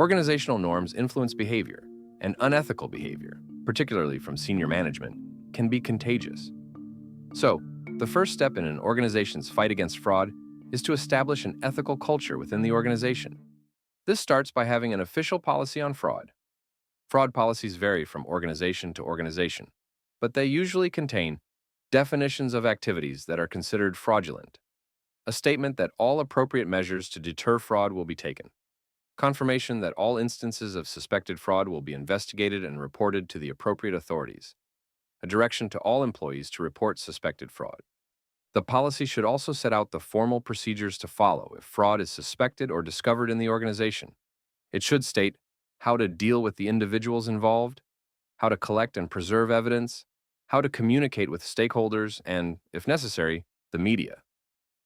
Organizational norms influence behavior, and unethical behavior, particularly from senior management, can be contagious. So, the first step in an organization's fight against fraud is to establish an ethical culture within the organization. This starts by having an official policy on fraud. Fraud policies vary from organization to organization, but they usually contain definitions of activities that are considered fraudulent, a statement that all appropriate measures to deter fraud will be taken, confirmation that all instances of suspected fraud will be investigated and reported to the appropriate authorities, a direction to all employees to report suspected fraud. The policy should also set out the formal procedures to follow if fraud is suspected or discovered in the organization. It should state how to deal with the individuals involved, how to collect and preserve evidence, how to communicate with stakeholders, and, if necessary, the media.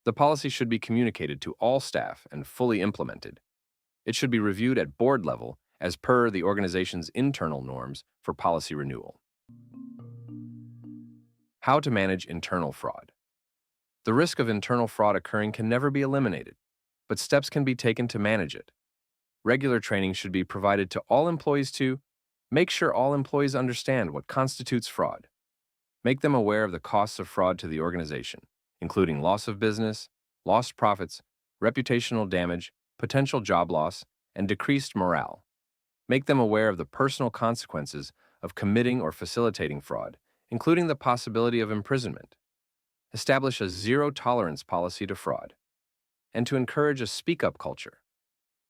The policy should be communicated to all staff and fully implemented. It should be reviewed at board level as per the organization's internal norms for policy renewal. How to manage internal fraud. The risk of internal fraud occurring can never be eliminated, but steps can be taken to manage it. Regular training should be provided to all employees to make sure all employees understand what constitutes fraud. Make them aware of the costs of fraud to the organization, including loss of business, lost profits, reputational damage, potential job loss, and decreased morale. Make them aware of the personal consequences of committing or facilitating fraud, including the possibility of imprisonment. Establish a zero-tolerance policy to fraud, and to encourage a speak-up culture.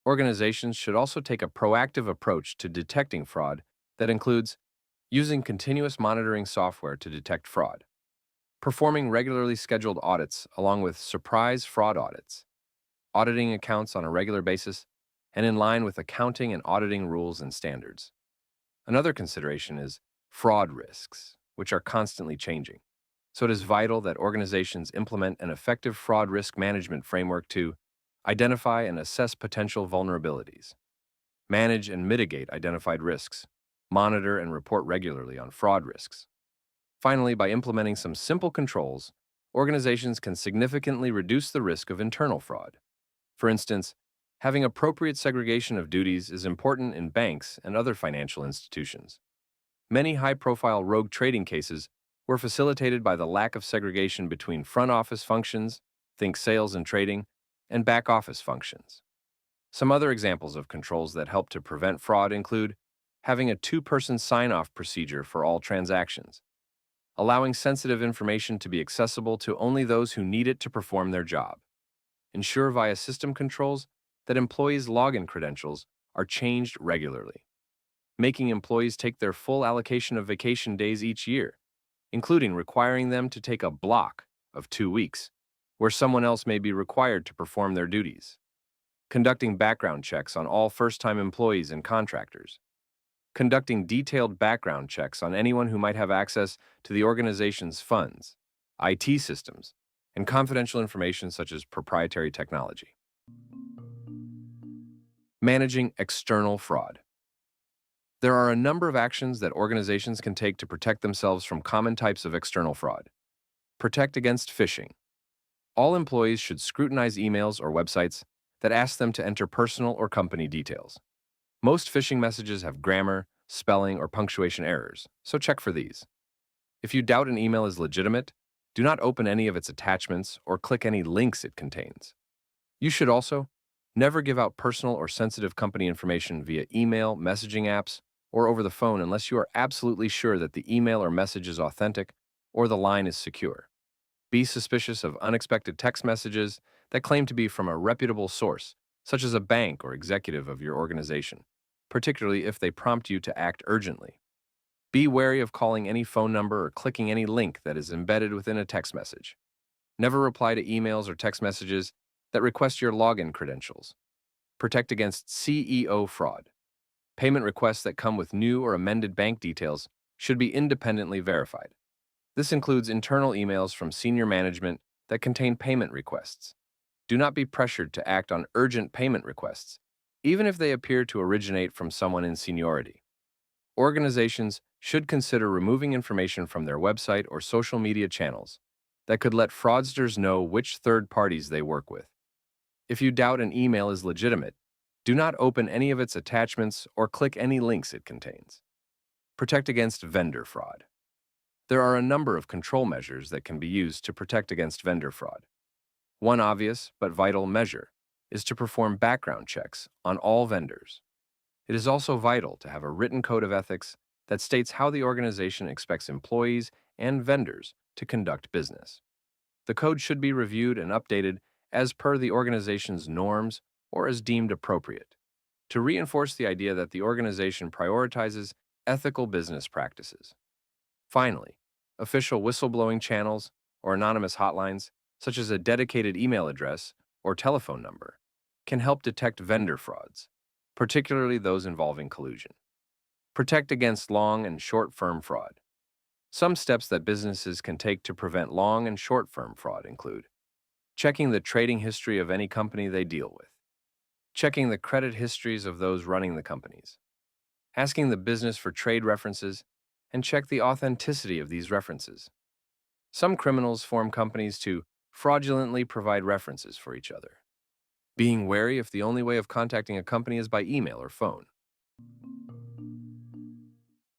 Organizations should also take a proactive approach to detecting fraud that includes using continuous monitoring software to detect fraud, performing regularly scheduled audits along with surprise fraud audits, auditing accounts on a regular basis, and in line with accounting and auditing rules and standards. Another consideration is fraud risks, which are constantly changing. So it is vital that organizations implement an effective fraud risk management framework to identify and assess potential vulnerabilities, manage and mitigate identified risks, monitor and report regularly on fraud risks. Finally, by implementing some simple controls, organizations can significantly reduce the risk of internal fraud. For instance, having appropriate segregation of duties is important in banks and other financial institutions. Many high-profile rogue trading cases were facilitated by the lack of segregation between front office functions, think sales and trading, and back office functions. Some other examples of controls that help to prevent fraud include having a two-person sign-off procedure for all transactions, allowing sensitive information to be accessible to only those who need it to perform their job, ensure via system controls that employees' login credentials are changed regularly, making employees take their full allocation of vacation days each year, including requiring them to take a block of 2 weeks, where someone else may be required to perform their duties, conducting background checks on all first-time employees and contractors, conducting detailed background checks on anyone who might have access to the organization's funds, IT systems, and confidential information such as proprietary technology. Managing external fraud. There are a number of actions that organizations can take to protect themselves from common types of external fraud. Protect against phishing. All employees should scrutinize emails or websites that ask them to enter personal or company details. Most phishing messages have grammar, spelling, or punctuation errors, so check for these. If you doubt an email is legitimate, do not open any of its attachments or click any links it contains. You should also never give out personal or sensitive company information via email, messaging apps, or over the phone unless you are absolutely sure that the email or message is authentic or the line is secure. Be suspicious of unexpected text messages that claim to be from a reputable source, such as a bank or executive of your organization, particularly if they prompt you to act urgently. Be wary of calling any phone number or clicking any link that is embedded within a text message. Never reply to emails or text messages that request your login credentials. Protect against CEO fraud. Payment requests that come with new or amended bank details should be independently verified. This includes internal emails from senior management that contain payment requests. Do not be pressured to act on urgent payment requests, even if they appear to originate from someone in seniority. Organizations should consider removing information from their website or social media channels that could let fraudsters know which third parties they work with. If you doubt an email is legitimate, Do not open any of its attachments or click any links it contains. Protect against vendor fraud. There are a number of control measures that can be used to protect against vendor fraud. One obvious but vital measure is to perform background checks on all vendors. It is also vital to have a written code of ethics that states how the organization expects employees and vendors to conduct business. The code should be reviewed and updated as per the organization's norms or as deemed appropriate, to reinforce the idea that the organization prioritizes ethical business practices. Finally, official whistleblowing channels or anonymous hotlines, such as a dedicated email address or telephone number, can help detect vendor frauds, particularly those involving collusion. Protect against long and short-firm fraud. Some steps that businesses can take to prevent long and short-firm fraud include checking the trading history of any company they deal with, checking the credit histories of those running the companies, asking the business for trade references, and check the authenticity of these references. Some criminals form companies to fraudulently provide references for each other. Being wary if the only way of contacting a company is by email or phone.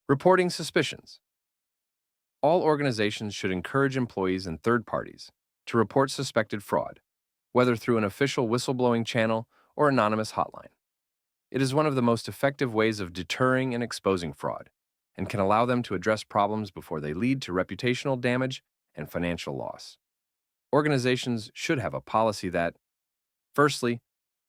Reporting suspicions. All organizations should encourage employees and third parties to report suspected fraud, whether through an official whistleblowing channel or anonymous hotline. It is one of the most effective ways of deterring and exposing fraud, and can allow them to address problems before they lead to reputational damage and financial loss. Organizations should have a policy that, firstly,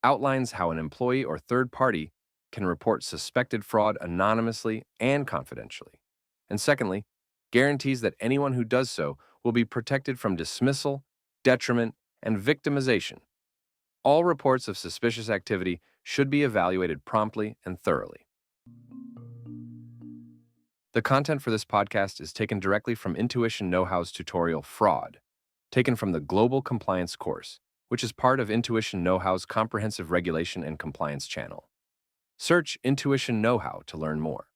outlines how an employee or third party can report suspected fraud anonymously and confidentially, and secondly, guarantees that anyone who does so will be protected from dismissal, detriment, and victimization. All reports of suspicious activity should be evaluated promptly and thoroughly. The content for this podcast is taken directly from Intuition Know-how's tutorial Fraud, taken from the Global Compliance course, which is part of Intuition Know-how's comprehensive regulation and compliance channel. Search Intuition Know-how to learn more.